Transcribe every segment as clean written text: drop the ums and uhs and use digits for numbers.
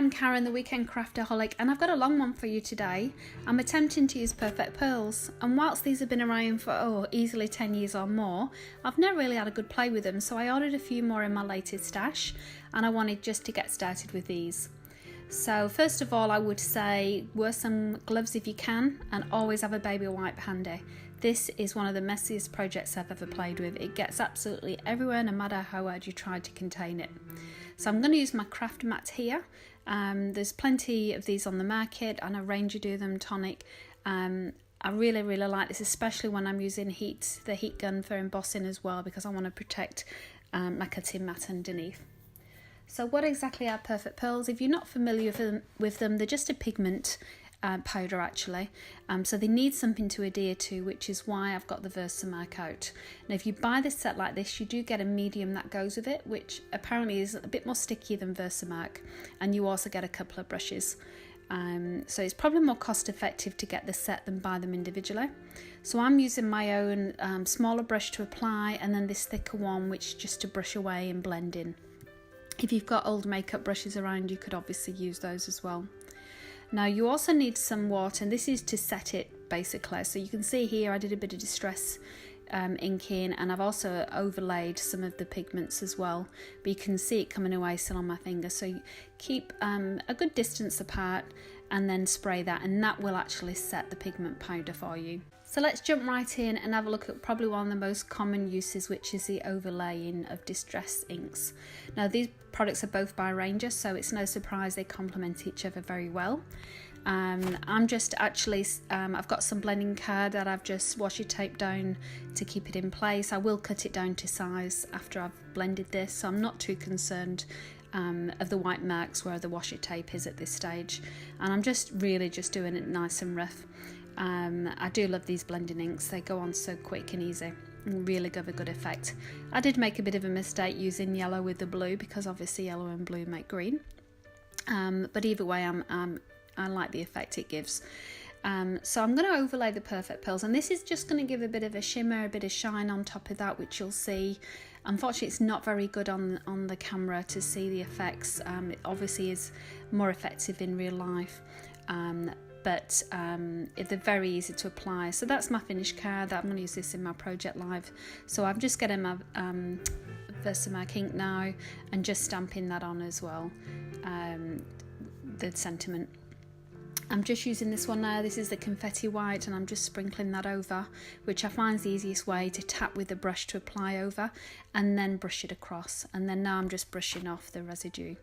I'm Karen, the Weekend Craftaholic, and I've got a long one for you today. I'm attempting to use perfect pearls, and whilst these have been around for easily 10 years or more, I've never really had a good play with them, so I ordered a few more in my latest stash, and I wanted just to get started with these. So first of all, I would say wear some gloves if you can, and always have a baby wipe handy. This is one of the messiest projects I've ever played with. It gets absolutely everywhere, no matter how hard you try to contain it. So I'm going to use my craft mat here. There's plenty of these on the market, and I range do them tonic. I really like this, especially when I'm using the heat gun for embossing as well, because I want to protect my cutting mat underneath. So what exactly are perfect pearls? If you're not familiar with them, they're just a pigment powder actually, so they need something to adhere to, which is why I've got the Versamark out. Now if you buy this set like this, you do get a medium that goes with it, which apparently is a bit more sticky than Versamark, and you also get a couple of brushes. So it's probably more cost effective to get the set than buy them individually. So I'm using my own smaller brush to apply, and then this thicker one which just to brush away and blend in. If you've got old makeup brushes around, you could obviously use those as well. Now you also need some water, and this is to set it basically. So you can see here I did a bit of distress inking, and I've also overlaid some of the pigments as well, but you can see it coming away still on my finger. So you keep a good distance apart and then spray that, and that will actually set the pigment powder for you. So let's jump right in and have a look at probably one of the most common uses, which is the overlaying of distress inks. Now these products are both by Ranger, so it's no surprise they complement each other very well. I'm just actually, I've got some blending card that I've just washi taped down to keep it in place. I will cut it down to size after I've blended this, so I'm not too concerned of the white marks where the washi tape is at this stage, and I'm just really just doing it nice and rough. I do love these blending inks, they go on so quick and easy and really give a good effect. I did make a bit of a mistake using yellow with the blue, because obviously yellow and blue make green, but either way I like the effect it gives. So I'm going to overlay the perfect pearls, and this is just going to give a bit of a shimmer, a bit of shine on top of that, which you'll see. Unfortunately it's not very good on the camera to see the effects. It obviously is more effective in real life, but they're very easy to apply. So that's my finished card. I'm going to use this in my project live. So I'm just getting my Versamark ink now and just stamping that on as well, the sentiment. I'm just using this one now. This is the confetti white, and I'm just sprinkling that over, which I find is the easiest way to tap with the brush to apply over and then brush it across. And then now I'm just brushing off the residue.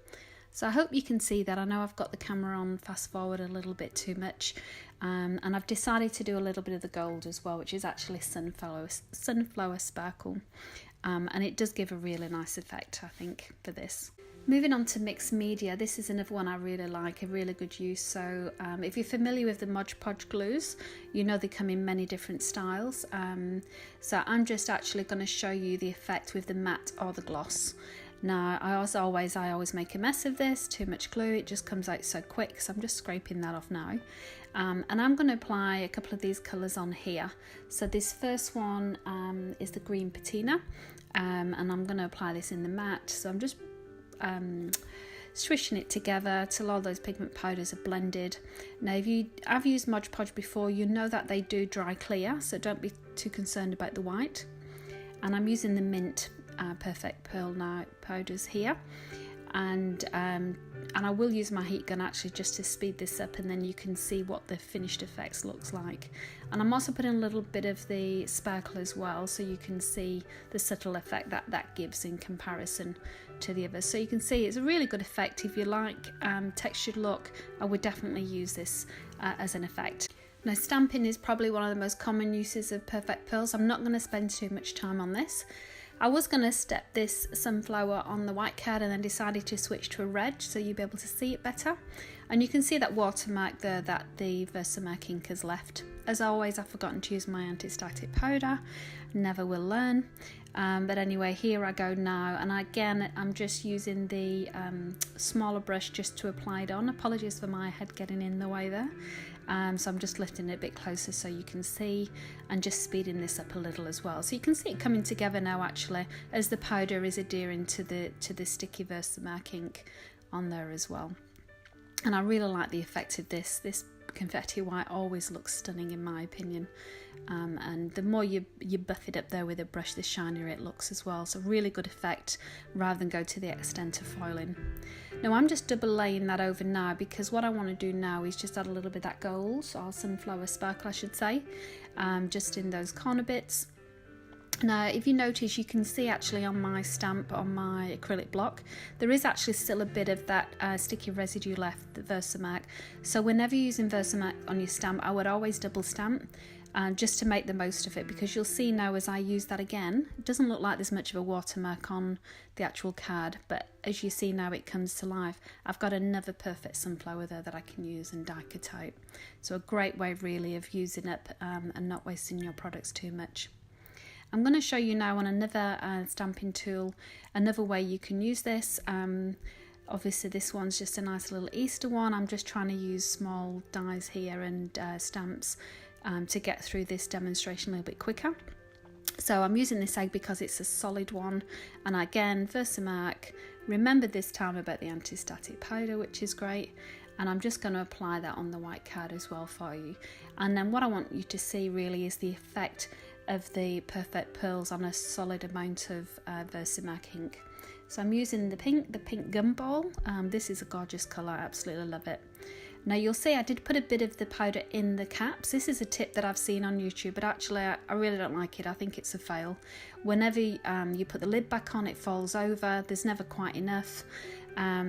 So I hope you can see that. I know I've got the camera on fast forward a little bit too much, and I've decided to do a little bit of the gold as well, which is actually sunflower sparkle, and it does give a really nice effect, I think, for this. Moving on to mixed media, this is another one I really like, a really good use. So if you're familiar with the Mod Podge glues, you know they come in many different styles. So I'm just actually going to show you the effect with the matte or the gloss. Now I always make a mess of this, too much glue, it just comes out so quick, so I'm just scraping that off now. And I'm going to apply a couple of these colours on here. So this first one is the green patina, and I'm going to apply this in the matte. So I'm just swishing it together till all those pigment powders are blended. Now if I've used Mod Podge before, you know that they do dry clear, so don't be too concerned about the white. And I'm using the mint perfect pearl now powders here, and I will use my heat gun actually just to speed this up, and then you can see what the finished effects looks like. And I'm also putting a little bit of the sparkle as well, so you can see the subtle effect that gives in comparison to the others. So you can see it's a really good effect. If you like textured look, I would definitely use this as an effect. Now stamping is probably one of the most common uses of perfect pearls. I'm not going to spend too much time on this. I was going to step this sunflower on the white card and then decided to switch to a red so you'll be able to see it better. And you can see that watermark there that the Versamark ink has left. As always, I've forgotten to use my anti-static powder. Never will learn. But anyway, here I go now, and again I'm just using the smaller brush just to apply it on. Apologies for my head getting in the way there. So I'm just lifting it a bit closer so you can see, and just speeding this up a little as well. So you can see it coming together now actually, as the powder is adhering to the sticky Versamark ink on there as well. And I really like the effect of this. This confetti white always looks stunning in my opinion. And the more you buff it up there with a brush, the shinier it looks as well. So really good effect rather than go to the extent of foiling. Now I'm just double laying that over now, because what I want to do now is just add a little bit of that gold, or sunflower sparkle I should say, just in those corner bits. Now if you notice, you can see actually on my stamp, on my acrylic block, there is actually still a bit of that sticky residue left, the Versamark. So whenever you're using Versamark on your stamp, I would always double stamp, just to make the most of it, because you'll see now as I use that again, it doesn't look like there's much of a watermark on the actual card, but as you see now it comes to life. I've got another perfect sunflower there that I can use and die cut out. So a great way really of using up and not wasting your products too much. I'm going to show you now on another stamping tool, another way you can use this. Obviously this one's just a nice little Easter one. I'm just trying to use small dies here and stamps to get through this demonstration a little bit quicker. So I'm using this egg because it's a solid one, and again Versamark, remember this time about the anti-static powder, which is great, and I'm just going to apply that on the white card as well for you. And then what I want you to see really is the effect of the perfect pearls on a solid amount of Versamark ink. So I'm using the pink gumball. This is a gorgeous colour, I absolutely love it. Now you'll see I did put a bit of the powder in the caps. This is a tip that I've seen on YouTube, but actually I really don't like it. I think it's a fail. Whenever you put the lid back on, it falls over. There's never quite enough.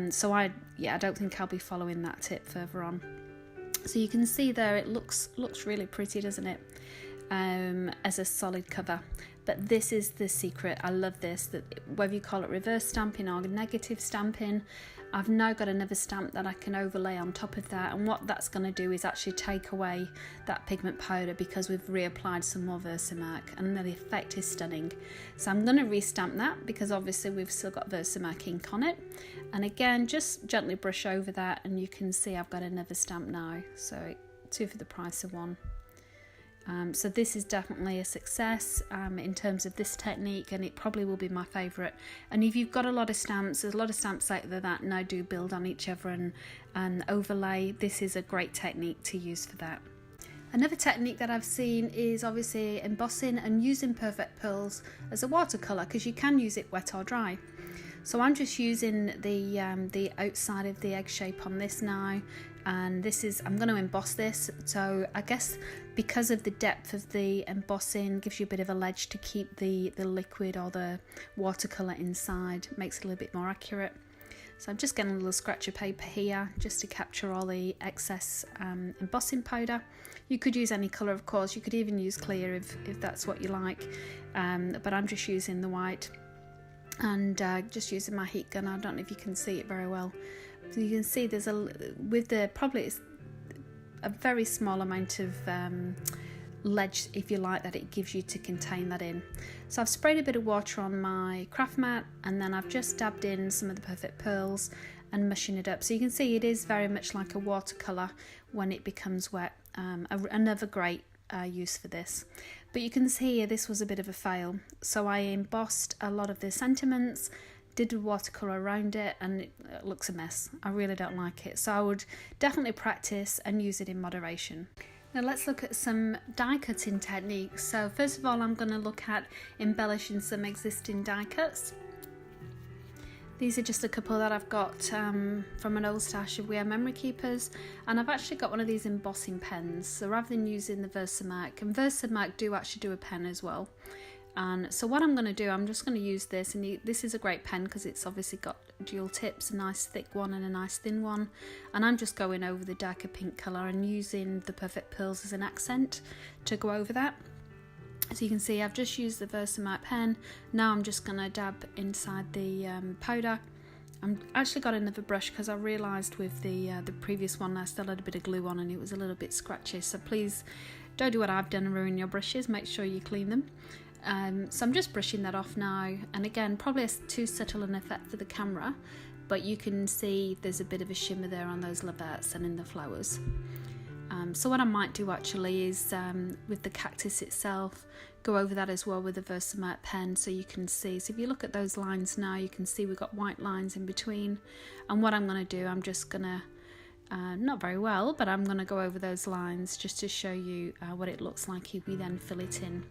So I don't think I'll be following that tip further on. So you can see there it looks really pretty, doesn't it? As a solid cover. But this is the secret. I love this, that whether you call it reverse stamping or negative stamping, I've now got another stamp that I can overlay on top of that, and what that's going to do is actually take away that pigment powder, because we've reapplied some more Versamark, and the effect is stunning. So I'm going to restamp that, because obviously we've still got Versamark ink on it, and again just gently brush over that, and you can see I've got another stamp now, so 2 for the price of 1. So this is definitely a success in terms of this technique, and it probably will be my favourite. And if you've got a lot of stamps, there's a lot of stamps out there that now do build on each other and overlay. This is a great technique to use for that. Another technique that I've seen is obviously embossing and using perfect pearls as a watercolour, because you can use it wet or dry. So I'm just using the outside of the egg shape on this now, and I'm going to emboss this. So I guess because of the depth of the embossing, gives you a bit of a ledge to keep the liquid or the watercolour inside, makes it a little bit more accurate. So I'm just getting a little scratch of paper here just to capture all the excess embossing powder. You could use any colour, of course. You could even use clear if that's what you like, but I'm just using the white. And just using my heat gun. I don't know if you can see it very well. So you can see there's probably it's a very small amount of ledge, if you like, that it gives you to contain that in. So I've sprayed a bit of water on my craft mat, and then I've just dabbed in some of the perfect pearls and mushing it up. So you can see it is very much like a watercolour when it becomes wet. Another great use for this. But you can see here this was a bit of a fail, so I embossed a lot of the sentiments, did a watercolour around it, and it looks a mess. I really don't like it, so I would definitely practice and use it in moderation. Now let's look at some die cutting techniques. So first of all, I'm going to look at embellishing some existing die cuts. These are just a couple that I've got from an old stash of We Are Memory Keepers, and I've actually got one of these embossing pens. So rather than using the Versamark, and Versamark do actually do a pen as well. And so what I'm going to do, I'm just going to use this, and this is a great pen because it's obviously got dual tips, a nice thick one and a nice thin one. And I'm just going over the darker pink colour and using the Perfect Pearls as an accent to go over that. So you can see I've just used the Versamark pen. Now I'm just going to dab inside the powder. I've actually got another brush because I realised with the previous one I still had a bit of glue on and it was a little bit scratchy. So please don't do what I've done and ruin your brushes. Make sure you clean them. So I'm just brushing that off now. And again, probably too subtle an effect for the camera, but you can see there's a bit of a shimmer there on those lavettes and in the flowers. So what I might do actually is with the cactus itself, go over that as well with the Versamark pen so you can see. So if you look at those lines now, you can see we've got white lines in between. And what I'm going to do, I'm just going to not very well, but I'm going to go over those lines just to show you what it looks like if we then fill it in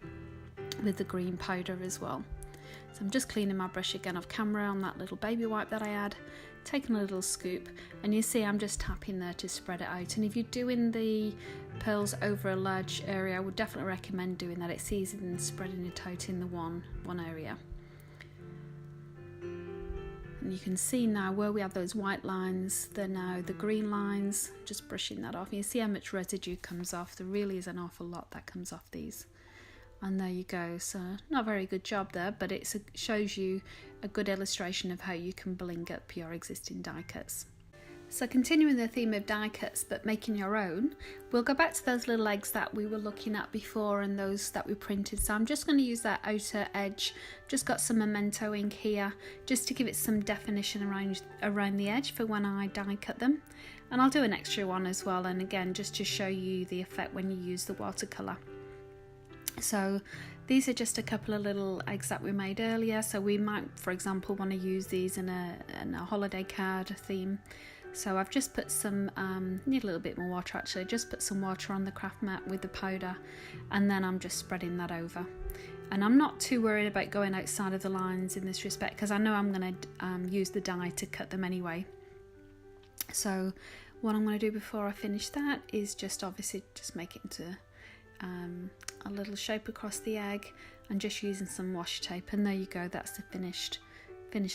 with the green powder as well. So I'm just cleaning my brush again off camera on that little baby wipe that I had, taking a little scoop, and you see I'm just tapping there to spread it out. And if you're doing the pearls over a large area, I would definitely recommend doing that. It's easier than spreading it out in the one area. And you can see now where we have those white lines, they're now the green lines, just brushing that off. And you see how much residue comes off. There really is an awful lot that comes off these. And there you go. So not a very good job there, but it shows you a good illustration of how you can bling up your existing die cuts. So continuing the theme of die cuts but making your own, we'll go back to those little eggs that we were looking at before and those that we printed. So I'm just going to use that outer edge, just got some memento ink here just to give it some definition around the edge for when I die cut them. And I'll do an extra one as well, and again just to show you the effect when you use the watercolour. So these are just a couple of little eggs that we made earlier. So we might, for example, want to use these in a holiday card theme. So I've just put some, need a little bit more water actually, just put some water on the craft mat with the powder, and then I'm just spreading that over. And I'm not too worried about going outside of the lines in this respect, because I know I'm going to use the die to cut them anyway. So what I'm going to do before I finish that is just obviously just make it into a little shape across the egg, and just using some washi tape, and there you go, that's the finished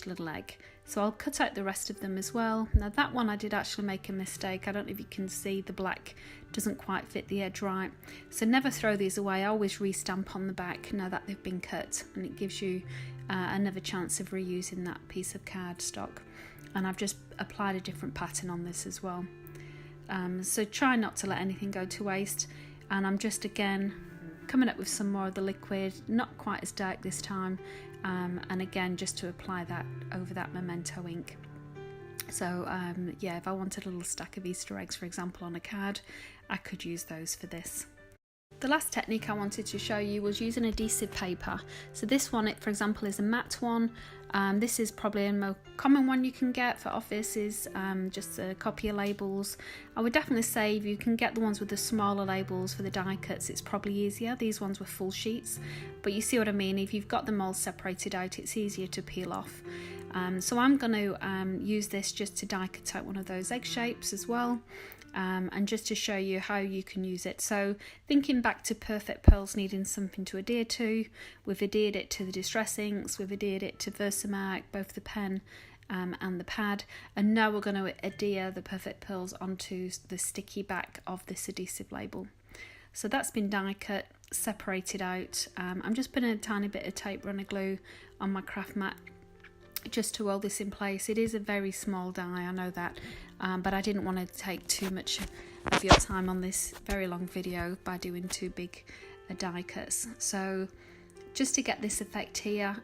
little egg. So I'll cut out the rest of them as well. Now that one I did actually make a mistake. I don't know if you can see the black doesn't quite fit the edge right, so never throw these away. I always re-stamp on the back now that they've been cut, and it gives you another chance of reusing that piece of cardstock. And I've just applied a different pattern on this as well, so try not to let anything go to waste. And I'm just again coming up with some more of the liquid, not quite as dark this time, and again just to apply that over that memento ink. So yeah, if I wanted a little stack of Easter eggs, for example, on a card, I could use those for this. The last technique I wanted to show you was using adhesive paper. So this one, for example, is a matte one. This is probably a more common one you can get for office, is just a copy of labels. I would definitely say if you can get the ones with the smaller labels for the die cuts, it's probably easier. These ones were full sheets, but you see what I mean. If you've got them all separated out, it's easier to peel off. So I'm going to use this just to die cut out one of those egg shapes as well. And just to show you how you can use it. So thinking back to Perfect Pearls needing something to adhere to, we've adhered it to the Distress inks, we've adhered it to Versamark, both the pen and the pad, and now we're going to adhere the Perfect Pearls onto the sticky back of this adhesive label. So that's been die cut, separated out. I'm just putting a tiny bit of tape runner glue on my craft mat just to hold this in place. It is a very small die, I know that, but I didn't want to take too much of your time on this very long video by doing too big die cuts. So just to get this effect here,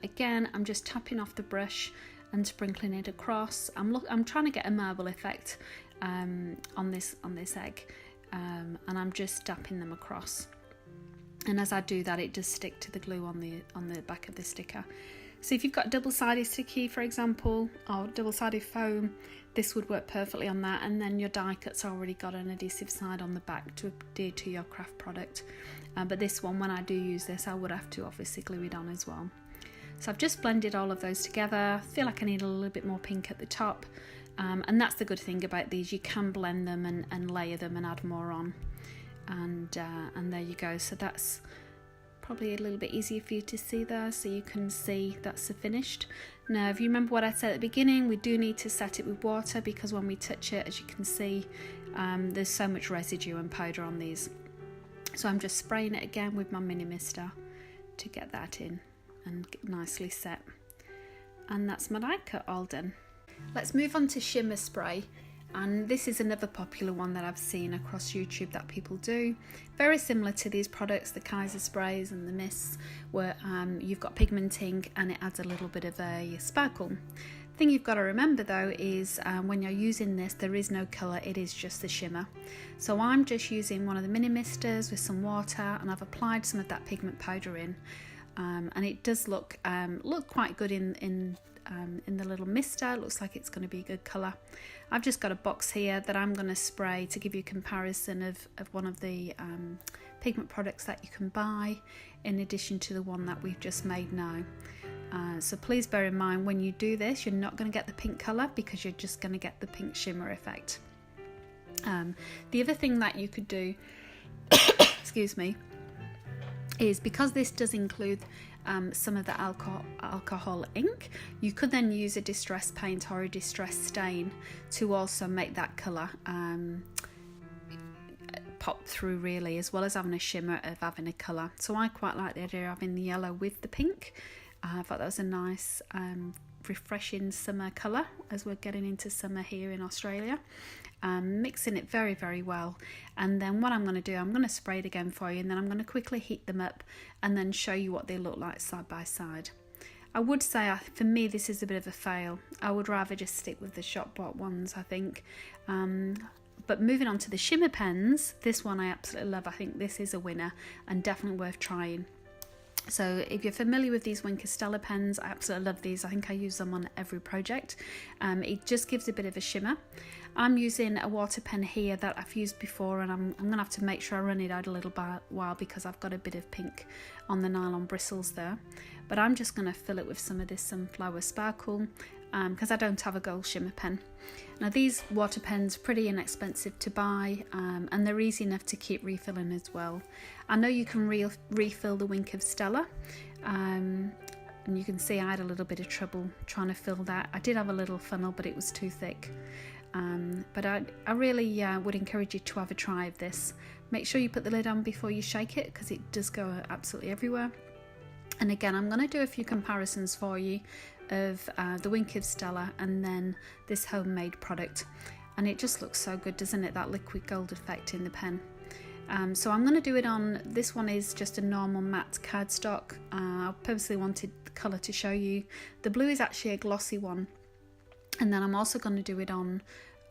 again I'm just tapping off the brush and sprinkling it across. I'm trying to get a marble effect on this egg, and I'm just dapping them across, and as I do that it does stick to the glue on the back of the sticker. So if you've got double-sided sticky, for example, or double-sided foam, this would work perfectly on that, and then your die cut's already got an adhesive side on the back to adhere to your craft product. But this one, when I do use this, I would have to obviously glue it on as well. So I've just blended all of those together. I feel like I need a little bit more pink at the top, and that's the good thing about these, you can blend them and layer them and add more on, and there you go. So that's probably a little bit easier for you to see there, so you can see that's finished. Now if you remember what I said at the beginning, we do need to set it with water, because when we touch it, as you can see, there's so much residue and powder on these. So I'm just spraying it again with my mini mister to get that in and get nicely set. And that's my die cut all done. Let's move on to shimmer spray. And this is another popular one that I've seen across YouTube that people do. Very similar to these products, the Kaiser sprays and the mists, where you've got pigmenting and it adds a little bit of a sparkle. The thing you've got to remember though is when you're using this, there is no colour, it is just the shimmer. So I'm just using one of the mini misters with some water, and I've applied some of that pigment powder in. And it does look quite good in in the little mister. It looks like it's going to be a good colour. I've just got a box here that I'm going to spray to give you a comparison of one of the pigment products that you can buy, in addition to the one that we've just made now. So please bear in mind, when you do this, you're not going to get the pink colour because you're just going to get the pink shimmer effect. The other thing that you could do excuse me, is because this does include some of the alcohol ink, you could then use a distress paint or a distress stain to also make that colour pop through, really, as well as having a shimmer of having a colour. So I quite like the idea of having the yellow with the pink. I thought that was a nice refreshing summer colour as we're getting into summer here in Australia. Mixing it very, very well, and then what I'm going to do, I'm going to spray it again for you, and then I'm going to quickly heat them up and then show you what they look like side by side. I would say, for me, this is a bit of a fail. I would rather just stick with the shop bought ones, I think. But moving on to the shimmer pens, this one I absolutely love. I think this is a winner and definitely worth trying. So if you're familiar with these Wink of Stella pens, I absolutely love these. I think I use them on every project. It just gives a bit of a shimmer. I'm using a water pen here that I've used before, and I'm going to have to make sure I run it out a little while because I've got a bit of pink on the nylon bristles there. But I'm just going to fill it with some of this Sunflower Sparkle because I don't have a gold shimmer pen. Now these water pens are pretty inexpensive to buy, and they're easy enough to keep refilling as well. I know you can refill the Wink of Stella, and you can see I had a little bit of trouble trying to fill that. I did have a little funnel, but it was too thick. But I really would encourage you to have a try of this. Make sure you put the lid on before you shake it because it does go absolutely everywhere. And again, I'm going to do a few comparisons for you of the Wink of Stella and then this homemade product, and it just looks so good, doesn't it, that liquid gold effect in the pen. So I'm going to do it on, this one is just a normal matte cardstock. I purposely wanted the colour to show you. The blue is actually a glossy one, and then I'm also going to do it on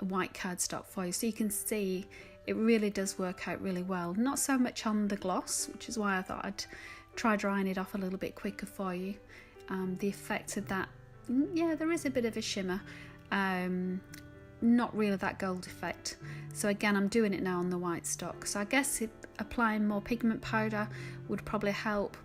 a white cardstock for you, so you can see it really does work out really well. Not so much on the gloss, which is why I thought I'd try drying it off a little bit quicker for you. The effect of that, yeah, there is a bit of a shimmer, not really that gold effect. So again, I'm doing it now on the white stock, so I guess applying more pigment powder would probably help,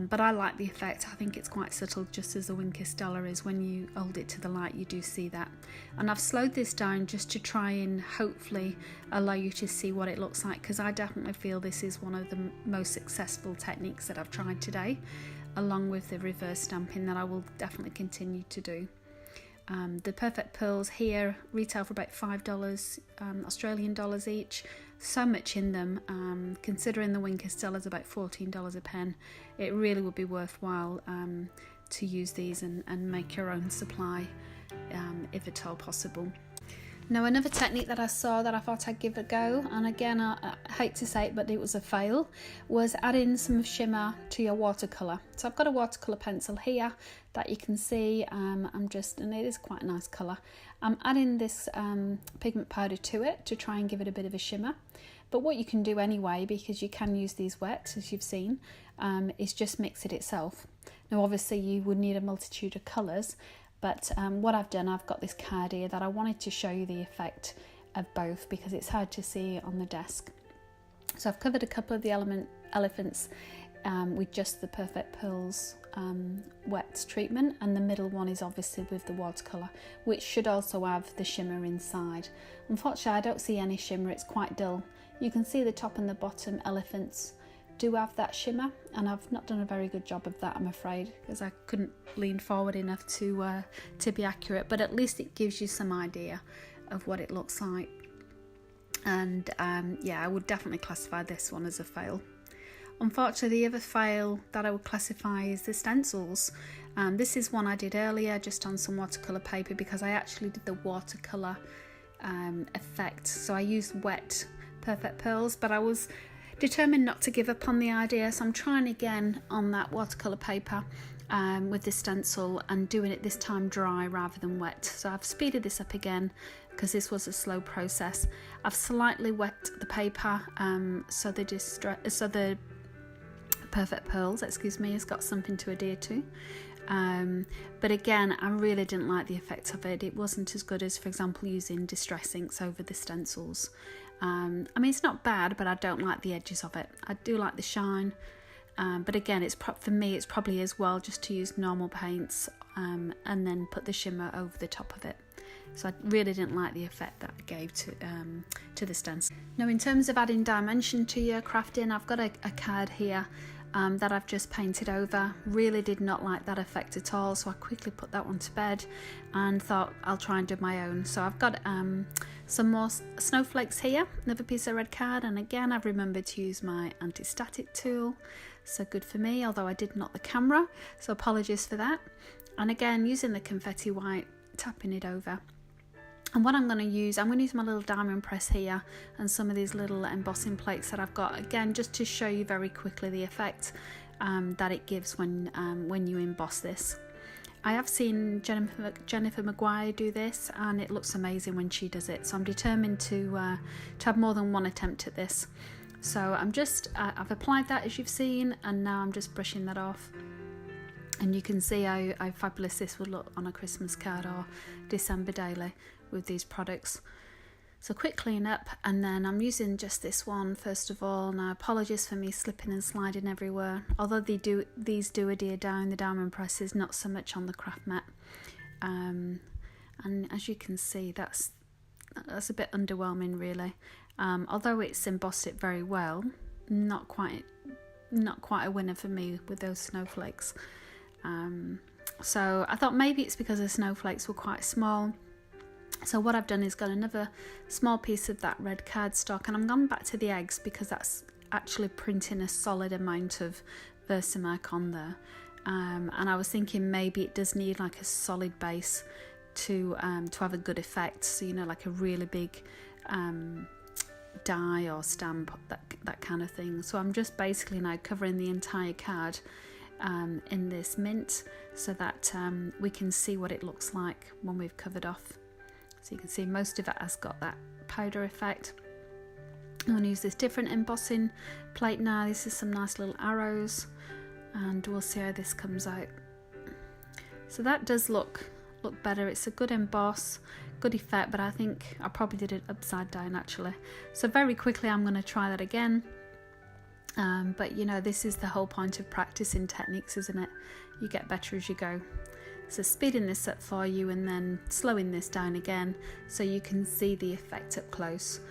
but I like the effect. I think it's quite subtle, just as the Wink of Stella is. When you hold it to the light, you do see that. And I've slowed this down just to try and hopefully allow you to see what it looks like, because I definitely feel this is one of the most successful techniques that I've tried today, along with the reverse stamping that I will definitely continue to do. The Perfect Pearls here retail for about $5 Australian dollars each. So much in them, considering the Wink of Stella is about $14 a pen. It really would be worthwhile to use these and make your own supply if at all possible. Now, another technique that I saw that I thought I'd give a go, and again, I hate to say it, but it was a fail, was adding some shimmer to your watercolour. So I've got a watercolour pencil here that you can see, and it is quite a nice colour. I'm adding this pigment powder to it to try and give it a bit of a shimmer. But what you can do anyway, because you can use these wet, as you've seen, is just mix it itself. Now, obviously, you would need a multitude of colours, but what I've done, I've got this card here that I wanted to show you the effect of both because it's hard to see on the desk. So I've covered a couple of the elephants with just the Perfect Pearls wet treatment, and the middle one is obviously with the watercolour, which should also have the shimmer inside. Unfortunately, I don't see any shimmer, it's quite dull. You can see the top and the bottom elephants do have that shimmer, and I've not done a very good job of that, I'm afraid, because I couldn't lean forward enough to be accurate, but at least it gives you some idea of what it looks like. And yeah, I would definitely classify this one as a fail. Unfortunately, the other fail that I would classify is the stencils. This is one I did earlier just on some watercolour paper, because I actually did the watercolour effect. So I used wet Perfect Pearls, but I was determined not to give up on the idea, so I'm trying again on that watercolour paper with the stencil, and doing it this time dry rather than wet. So I've speeded this up again because this was a slow process. I've slightly wet the paper so the Perfect Pearls, has got something to adhere to. But again, I really didn't like the effect of it. It wasn't as good as, for example, using distress inks over the stencils. I mean, it's not bad, but I don't like the edges of it. I do like the shine, but again, for me it's probably as well just to use normal paints and then put the shimmer over the top of it. So I really didn't like the effect that I gave to the stencil. Now, in terms of adding dimension to your crafting, I've got a card here that I've just painted over. Really did not like that effect at all, so I quickly put that one to bed and thought I'll try and do my own. So I've got some more snowflakes here, another piece of red card, and again I've remembered to use my anti-static tool, so good for me, although I did knock the camera, so apologies for that. And again, using the confetti white, tapping it over. And what I'm going to use my little diamond press here and some of these little embossing plates that I've got, again just to show you very quickly the effect that it gives when you emboss this. I have seen Jennifer Maguire do this, and it looks amazing when she does it, so I'm determined to have more than one attempt at this. So I've applied that, as you've seen, and now I'm just brushing that off. And you can see how fabulous this would look on a Christmas card or December daily with these products. So quick clean up, and then I'm using just this one first of all. Now, apologies for me slipping and sliding everywhere, although these do adhere down the diamond presses, not so much on the craft mat. And as you can see, that's a bit underwhelming really. Although it's embossed it very well, not quite a winner for me with those snowflakes. So I thought maybe it's because the snowflakes were quite small. So what I've done is got another small piece of that red cardstock, and I'm gone back to the eggs because that's actually printing a solid amount of Versamark on there. And I was thinking maybe it does need like a solid base to have a good effect. So, you know, like a really big die or stamp, that kind of thing. So I'm just basically now covering the entire card in this mint so that we can see what it looks like when we've covered off. So you can see most of it has got that powder effect. I'm going to use this different embossing plate now. This is some nice little arrows, and we'll see how this comes out. So that does look better. It's a good emboss, good effect, but I think I probably did it upside down actually. So very quickly I'm going to try that again. But you know, this is the whole point of practicing techniques, isn't it? You get better as you go. So speeding this up for you and then slowing this down again so you can see the effect up close.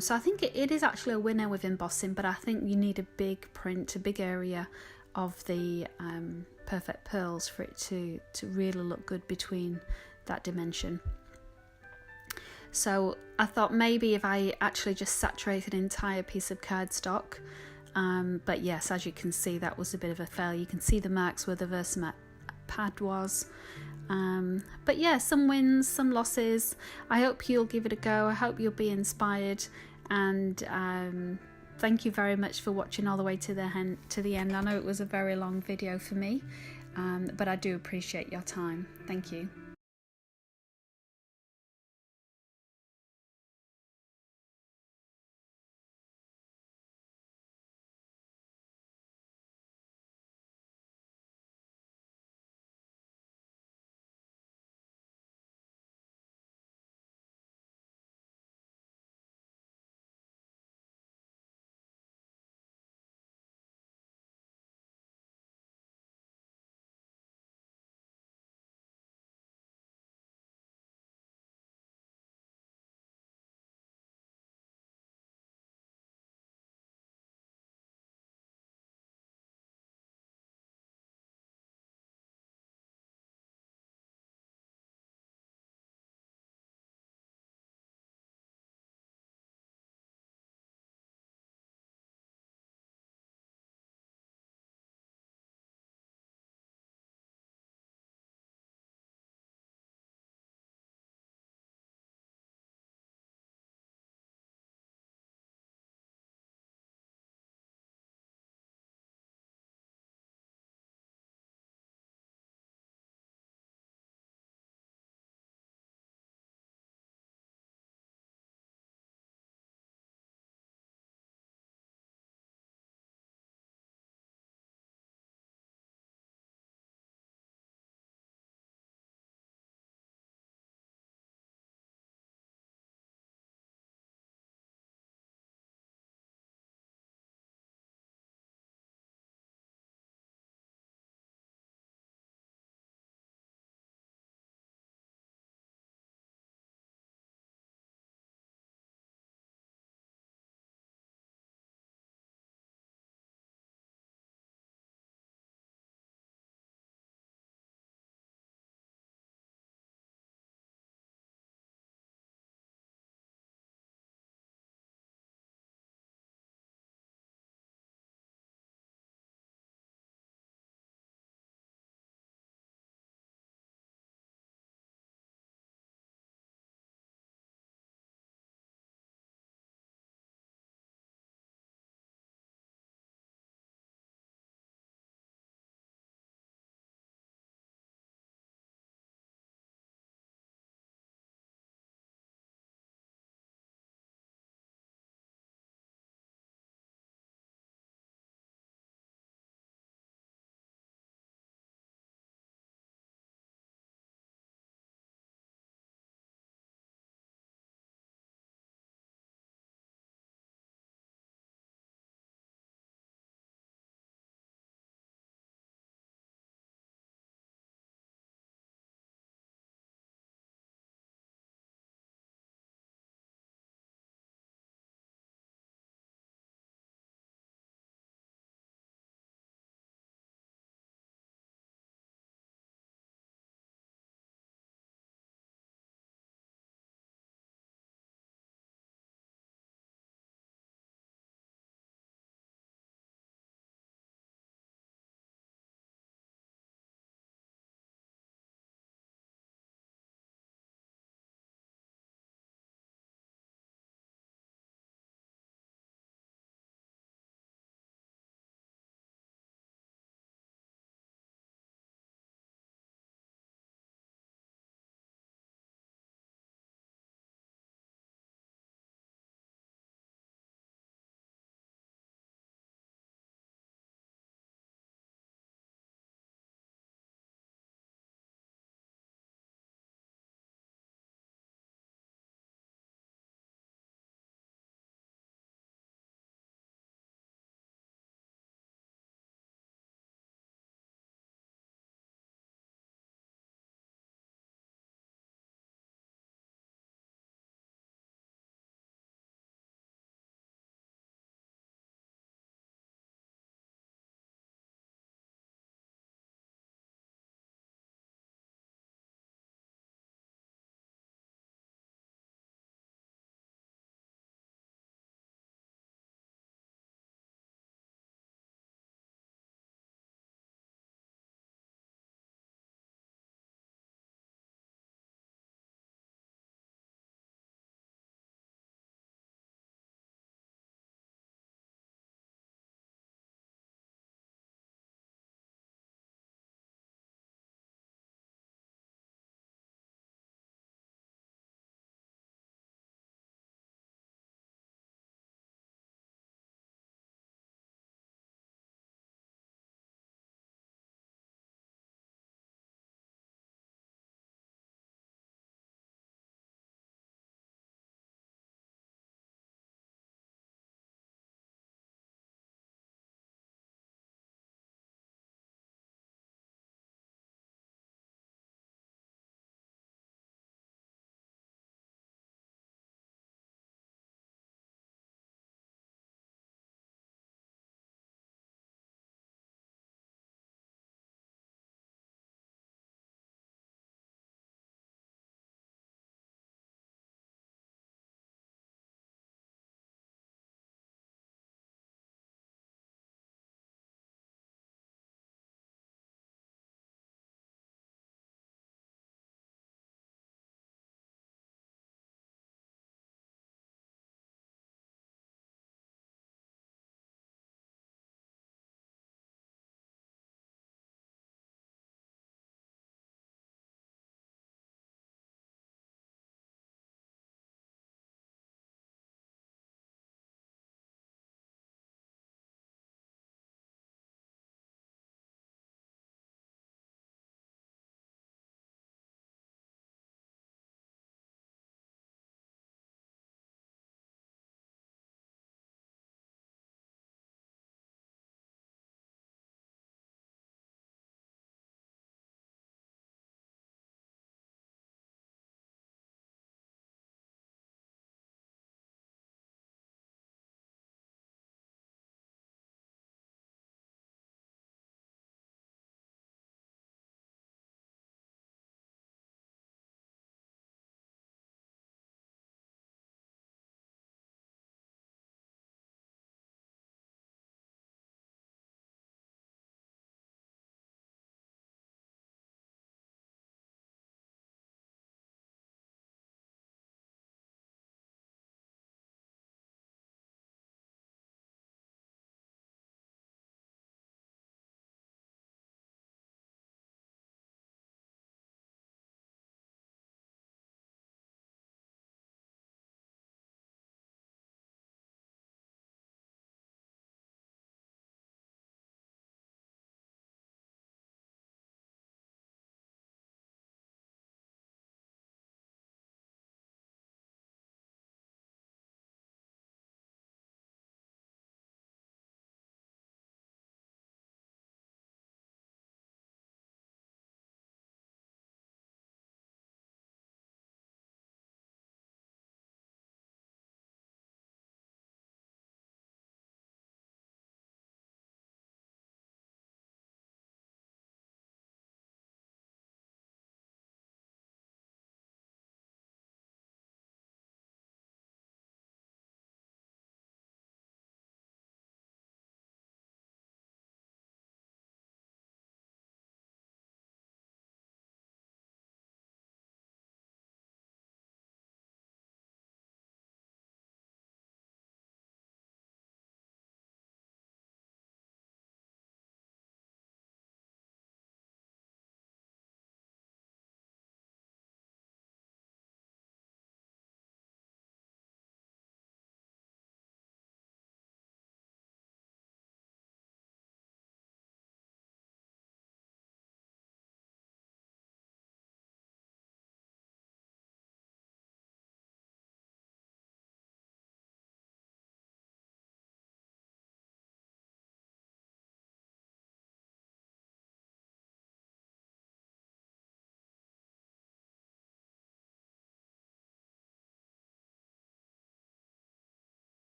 So I think it is actually a winner with embossing, but I think you need a big print, a big area of the perfect pearls for it to really look good between that dimension. So I thought maybe if I actually just saturated an entire piece of cardstock, but yes, as you can see, that was a bit of a fail. You can see the marks where the Versamark pad was, but yeah, some wins, some losses. I hope you'll give it a go. I hope you'll be inspired, and thank you very much for watching all the way to the end. I know it was a very long video for me, but I do appreciate your time. Thank you.